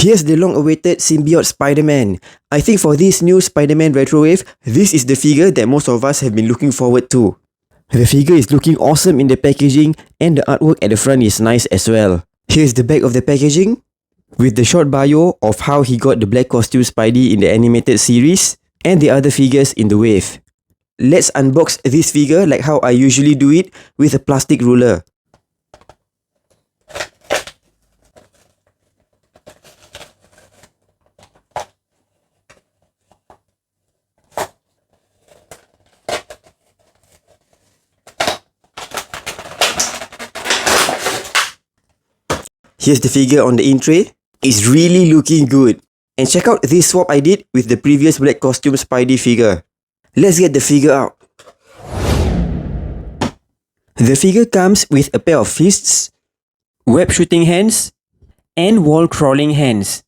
Here's the long-awaited Symbiote Spider-Man. I think for this new Spider-Man Retro Wave, this is the figure that most of us have been looking forward to. The figure is looking awesome in the packaging and the artwork at the front is nice as well. Here's the back of the packaging with the short bio of how he got the black costume Spidey in the animated series and the other figures in the wave. Let's unbox this figure like how I usually do it with a plastic ruler. Here's the figure on the in tray. It's really looking good. And check out this swap I did with the previous black costume Spidey figure. Let's get the figure out. The figure comes with a pair of fists, web shooting hands, and wall crawling hands.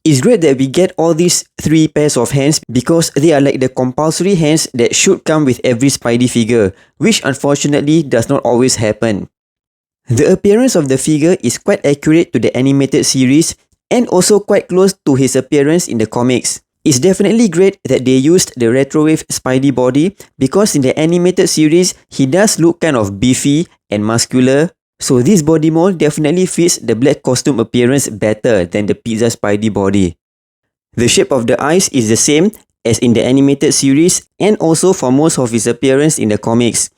It's great that we get all these 3 pairs of hands because they are like the compulsory hands that should come with every Spidey figure, which unfortunately does not always happen. The appearance of the figure is quite accurate to the animated series and also quite close to his appearance in the comics. It's definitely great that they used the Retro Wave Spidey body because in the animated series, he does look kind of beefy and muscular. So this body mold definitely fits the black costume appearance better than the Pizza Spidey body. The shape of the eyes is the same as in the animated series and also for most of his appearance in the comics.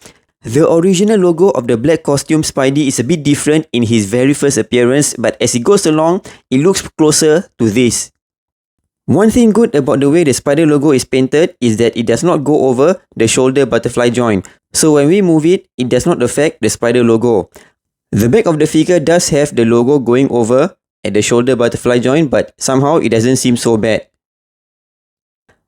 The original logo of the black costume Spidey is a bit different in his very first appearance, but as it goes along, it looks closer to this. One thing good about the way the Spider logo is painted is that it does not go over the shoulder butterfly joint. So when we move it, it does not affect the Spider logo. The back of the figure does have the logo going over at the shoulder butterfly joint, but somehow it doesn't seem so bad.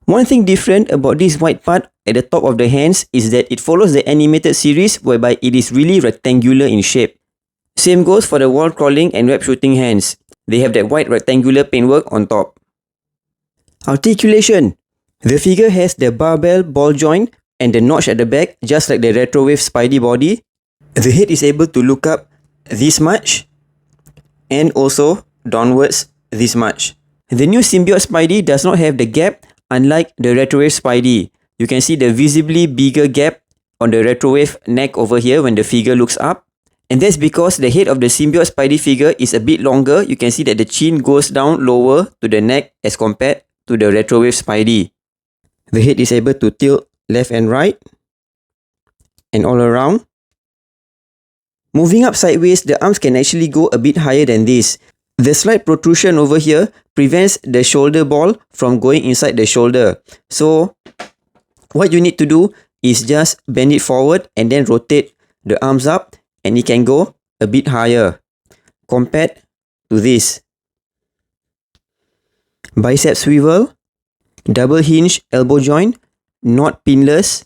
One thing different about this white part at the top of the hands is that it follows the animated series whereby it is really rectangular in shape. Same goes for the wall crawling and web shooting hands. They have that white rectangular paintwork on top. Articulation. The figure has the barbell ball joint and the notch at the back just like the Retro Wave Spidey body. The head is able to look up this much and also downwards this much. The new Symbiote Spidey does not have the gap unlike the Retro Wave Spidey. You can see the visibly bigger gap on the Retro Wave neck over here when the figure looks up. And that's because the head of the Symbiote Spidey figure is a bit longer. You can see that the chin goes down lower to the neck as compared to the Retro Wave Spidey. The head is able to tilt left and right and all around. Moving up sideways, the arms can actually go a bit higher than this. The slight protrusion over here prevents the shoulder ball from going inside the shoulder. So what you need to do is just bend it forward and then rotate the arms up and it can go a bit higher compared to this. Bicep swivel, double hinge elbow joint, not pinless,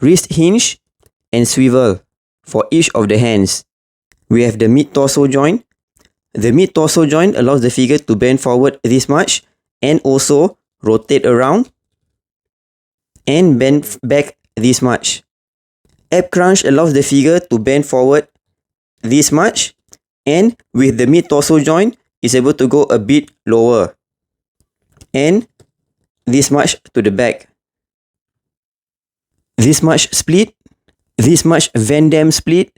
wrist hinge and swivel for each of the hands. We have the mid-torso joint. The mid-torso joint allows the figure to bend forward this much and also rotate around and bend back this much. Ab crunch allows the figure to bend forward this much and with the mid-torso joint is able to go a bit lower and this much to the back. This much split, this much Van Damme split,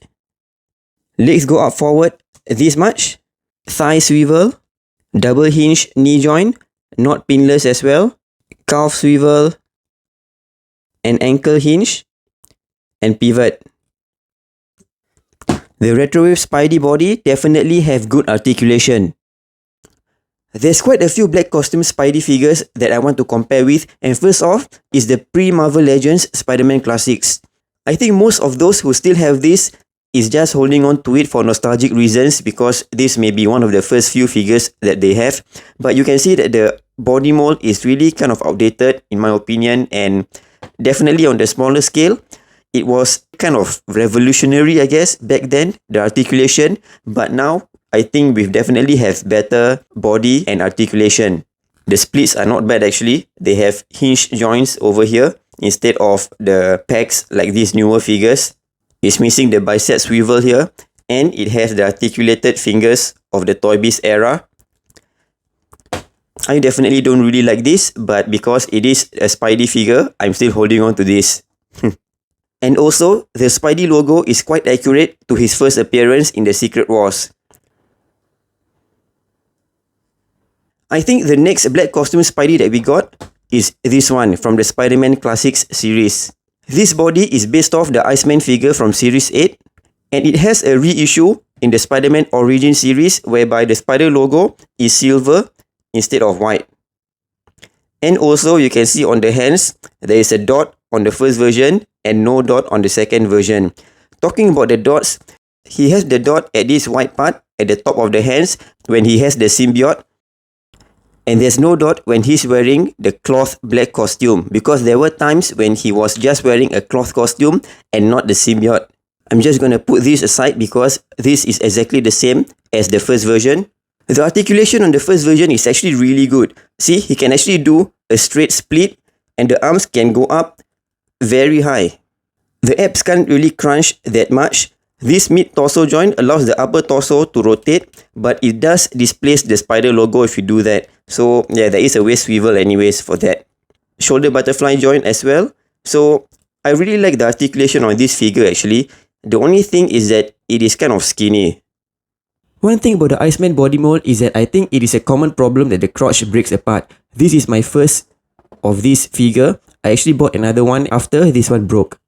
legs go up forward this much, thigh swivel, double hinge knee joint, not pinless as well, calf swivel, and ankle hinge, and pivot. The Retro Wave Spidey body definitely have good articulation. There's quite a few black costume Spidey figures that I want to compare with, and first off is the pre-Marvel Legends Spider-Man Classics. I think most of those who still have this is just holding on to it for nostalgic reasons because this may be one of the first few figures that they have. But you can see that the body mold is really kind of outdated in my opinion, and definitely on the smaller scale, it was kind of revolutionary I guess back then, the articulation, but now I think we definitely have better body and articulation. The splits are not bad actually. They have hinge joints over here instead of the pegs like these newer figures. It's missing the bicep swivel here and it has the articulated fingers of the Toybiz era. I definitely don't really like this, but because it is a Spidey figure, I'm still holding on to this. And also, the Spidey logo is quite accurate to his first appearance in the Secret Wars. I think the next black costume Spidey that we got is this one from the Spider-Man Classics series. This body is based off the Iceman figure from Series 8, and it has a reissue in the Spider-Man Origin series whereby the Spider logo is silver instead of white. And also you can see on the hands, there is a dot on the first version and no dot on the second version. Talking about the dots, he has the dot at this white part at the top of the hands when he has the symbiote. And there's no dot when he's wearing the cloth black costume, because there were times when he was just wearing a cloth costume and not the symbiote. I'm just gonna put this aside because this is exactly the same as the first version. The articulation on the first version is actually really good. See, he can actually do a straight split and the arms can go up very high. The abs can't really crunch that much. This mid-torso joint allows the upper torso to rotate, but it does displace the spider logo if you do that. So yeah, there is a waist swivel anyways for that. Shoulder butterfly joint as well. So I really like the articulation on this figure actually. The only thing is that it is kind of skinny. One thing about the Iceman body mold is that I think it is a common problem that the crotch breaks apart. This is my first of this figure. I actually bought another one after this one broke.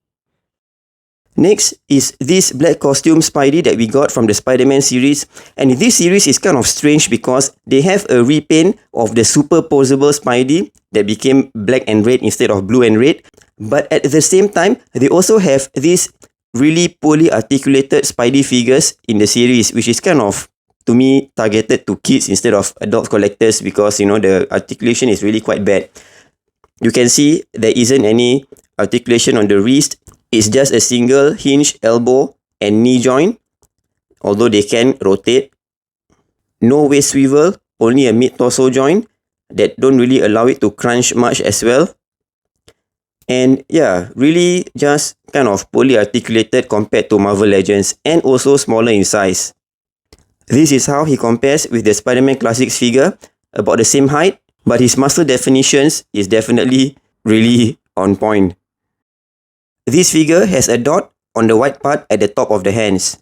Next is this black costume Spidey that we got from the Spider-Man series. And this series is kind of strange because they have a repaint of the superposable Spidey that became black and red instead of blue and red. But at the same time, they also have these really poorly articulated Spidey figures in the series, which is kind of, to me, targeted to kids instead of adult collectors because, you know, the articulation is really quite bad. You can see there isn't any articulation on the wrist. It's just a single hinge elbow and knee joint, although they can rotate. No waist swivel, only a mid-torso joint that don't really allow it to crunch much as well. And yeah, really just kind of poorly articulated compared to Marvel Legends and also smaller in size. This is how he compares with the Spider-Man Classics figure, about the same height, but his muscle definitions is definitely really on point. This figure has a dot on the white part at the top of the hands.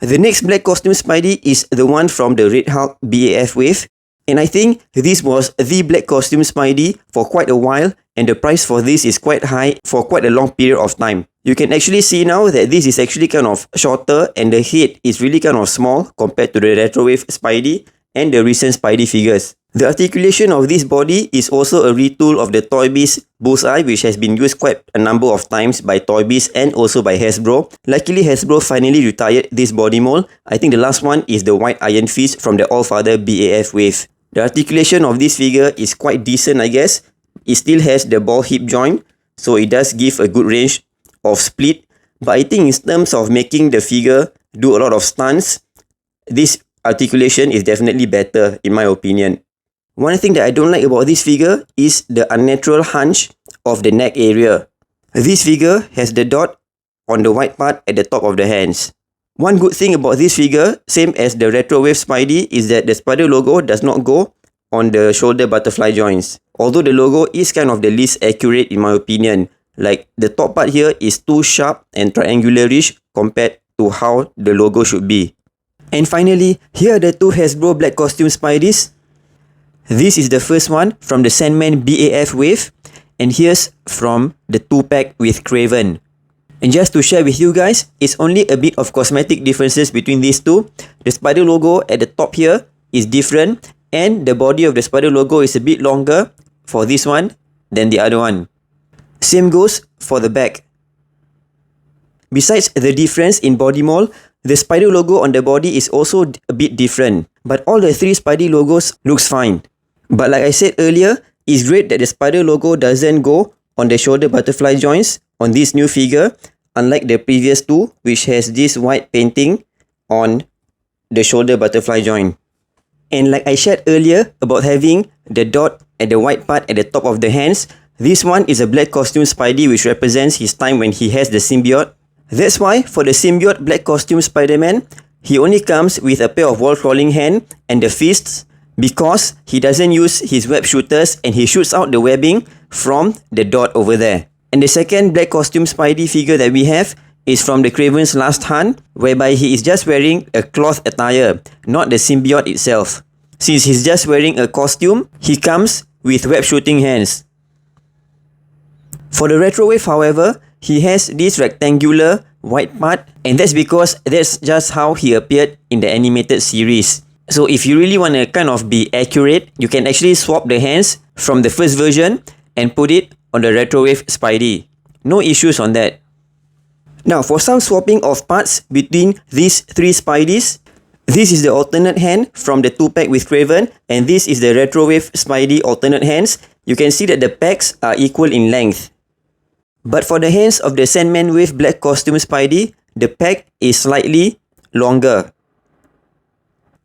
The next black costume Spidey is the one from the Red Hulk BAF Wave, and I think this was the black costume Spidey for quite a while, and the price for this is quite high for quite a long period of time. You can actually see now that this is actually kind of shorter and the head is really kind of small compared to the Retro Wave Spidey and the recent Spidey figures. The articulation of this body is also a retool of the Toybiz bullseye, which has been used quite a number of times by Toybiz and also by Hasbro. Luckily, Hasbro finally retired this body mold. I think the last one is the White Iron Fist from the All-Father BAF Wave. The articulation of this figure is quite decent, I guess. It still has the ball hip joint, so it does give a good range of split. But I think in terms of making the figure do a lot of stunts, this articulation is definitely better in my opinion. One thing that I don't like about this figure is the unnatural hunch of the neck area. This figure has the dot on the white part at the top of the hands. One good thing about this figure, same as the Retro Wave Spidey, is that the Spider logo does not go on the shoulder butterfly joints. Although the logo is kind of the least accurate in my opinion. Like the top part here is too sharp and triangularish compared to how the logo should be. And finally, here are the two Hasbro black costume Spideys. This is the first one from the Sandman BAF Wave, and here's from the 2-pack with Kraven. And just to share with you guys, it's only a bit of cosmetic differences between these two. The Spider logo at the top here is different, and the body of the Spider logo is a bit longer for this one than the other one. Same goes for the back. Besides the difference in body mold, the Spider logo on the body is also a bit different, but all the three Spidey logos looks fine. But like I said earlier, it's great that the Spider logo doesn't go on the shoulder butterfly joints on this new figure, unlike the previous two, which has this white painting on the shoulder butterfly joint. And like I shared earlier about having the dot at the white part at the top of the hands, this one is a black costume Spidey which represents his time when he has the symbiote. That's why for the symbiote black costume Spider-Man, he only comes with a pair of wall crawling hands and the fists, because he doesn't use his web shooters and he shoots out the webbing from the dot over there. And the second black costume Spidey figure that we have is from the Kraven's Last Hunt, whereby he is just wearing a cloth attire, not the symbiote itself. Since he's just wearing a costume, he comes with web shooting hands. For the Retro Wave, however, he has this rectangular white part, and that's because that's just how he appeared in the animated series. So if you really want to kind of be accurate, you can actually swap the hands from the first version and put it on the Retro Wave Spidey. No issues on that. Now for some swapping of parts between these three Spideys, this is the alternate hand from the 2-pack with Kraven, and this is the Retro Wave Spidey alternate hands. You can see that the packs are equal in length. But for the hands of the Sandman with black costume Spidey, the pack is slightly longer.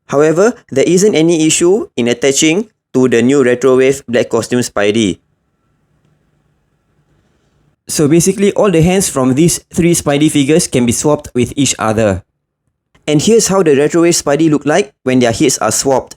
However, there isn't any issue in attaching to the new Retro Wave black costume Spidey. So basically all the hands from these three Spidey figures can be swapped with each other. And here's how the Retro Wave Spidey look like when their heads are swapped.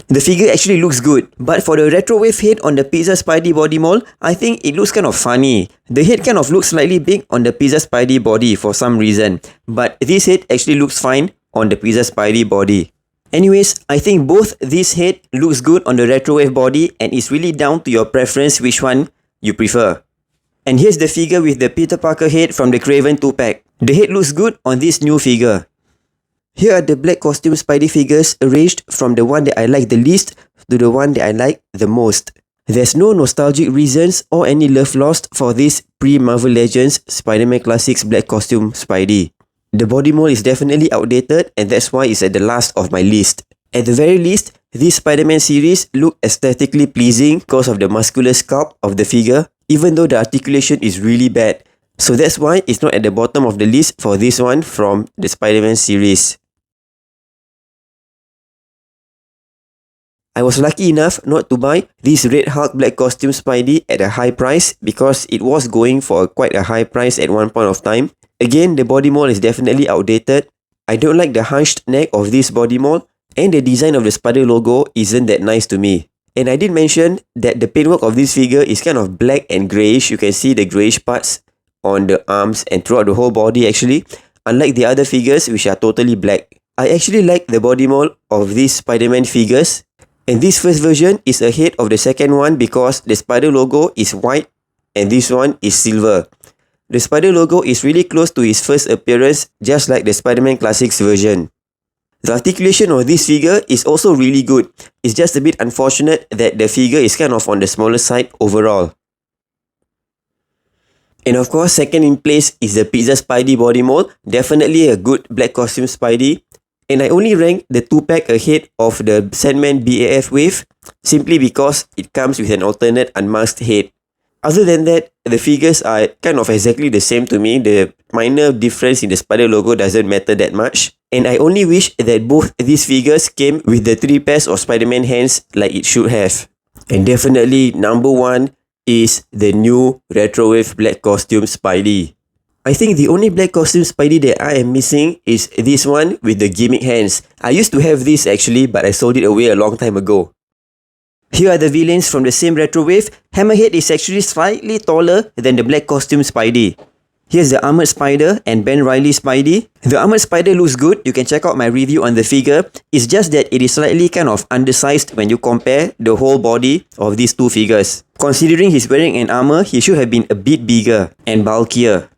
The figure actually looks good, but for the Retro Wave head on the Pizza Spidey body mold, I think it looks kind of funny. The head kind of looks slightly big on the Pizza Spidey body for some reason, but this head actually looks fine on the Pizza Spidey body. Anyways, I think both this head looks good on the Retro Wave body, and it's really down to your preference which one you prefer. And here's the figure with the Peter Parker head from the Kraven 2-pack. The head looks good on this new figure. Here are the black costume Spidey figures arranged from the one that I like the least to the one that I like the most. There's no nostalgic reasons or any love lost for this pre-Marvel Legends Spider-Man Classics black costume Spidey. The body mold is definitely outdated, and that's why it's at the last of my list. At the very least, this Spider-Man series look aesthetically pleasing because of the muscular sculpt of the figure, even though the articulation is really bad. So that's why it's not at the bottom of the list for this one from the Spider-Man series. I was lucky enough not to buy this Red Hulk black costume Spidey at a high price because it was going for quite a high price at one point of time. Again, the body mold is definitely outdated. I don't like the hunched neck of this body mold, and the design of the spider logo isn't that nice to me. And I did mention that the paintwork of this figure is kind of black and greyish. You can see the greyish parts on the arms and throughout the whole body actually, unlike the other figures which are totally black. I actually like the body mold of these Spider-Man figures. And this first version is ahead of the second one because the spider logo is white and this one is silver. The spider logo is really close to his first appearance, just like the Spider-Man Classics version. The articulation of this figure is also really good. It's just a bit unfortunate that the figure is kind of on the smaller side overall. And of course, second in place is the Pizza Spidey body mold. Definitely a good black costume Spidey. And I only rank the 2-pack ahead of the Sandman BAF Wave simply because it comes with an alternate unmasked head. Other than that, the figures are kind of exactly the same to me. The minor difference in the spider logo doesn't matter that much. And I only wish that both these figures came with the 3 pairs of Spider-Man hands like it should have. And definitely number 1 is the new Retro Wave black costume Spidey. I think the only black costume Spidey that I am missing is this one with the gimmick hands. I used to have this actually, but I sold it away a long time ago. Here are the villains from the same Retro Wave. Hammerhead is actually slightly taller than the black costume Spidey. Here's the Armoured Spider and Ben Reilly Spidey. The Armoured Spider looks good. You can check out my review on the figure. It's just that it is slightly kind of undersized when you compare the whole body of these two figures. Considering he's wearing an armor, he should have been a bit bigger and bulkier.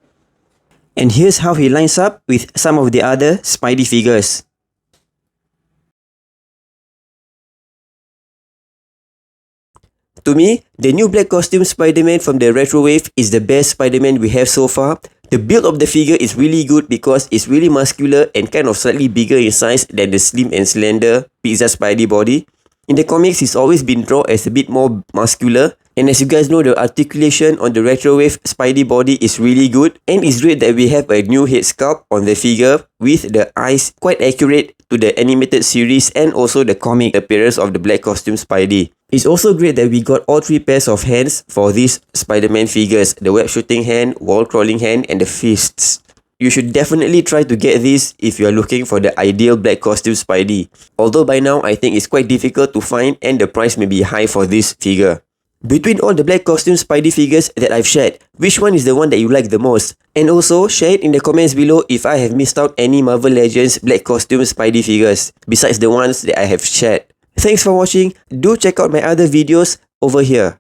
And here's how he lines up with some of the other Spidey figures. To me, the new black costume Spider-Man from the Retro Wave is the best Spider-Man we have so far. The build of the figure is really good because it's really muscular and kind of slightly bigger in size than the slim and slender Pizza Spidey body. In the comics, he's always been drawn as a bit more muscular. And as you guys know, the articulation on the Retro Wave Spidey body is really good. And it's great that we have a new head sculpt on the figure with the eyes quite accurate to the animated series and also the comic appearance of the black costume Spidey. It's also great that we got all 3 pairs of hands for these Spider-Man figures. The web shooting hand, wall crawling hand and the fists. you should definitely try to get this if you are looking for the ideal black costume Spidey. Although by now, I think it's quite difficult to find and the price may be high for this figure. Between all the black costume Spidey figures that I've shared, which one is the one that you like the most? And also, share it in the comments below if I have missed out any Marvel Legends black costume Spidey figures, besides the ones that I have shared. Thanks for watching. Do check out my other videos over here.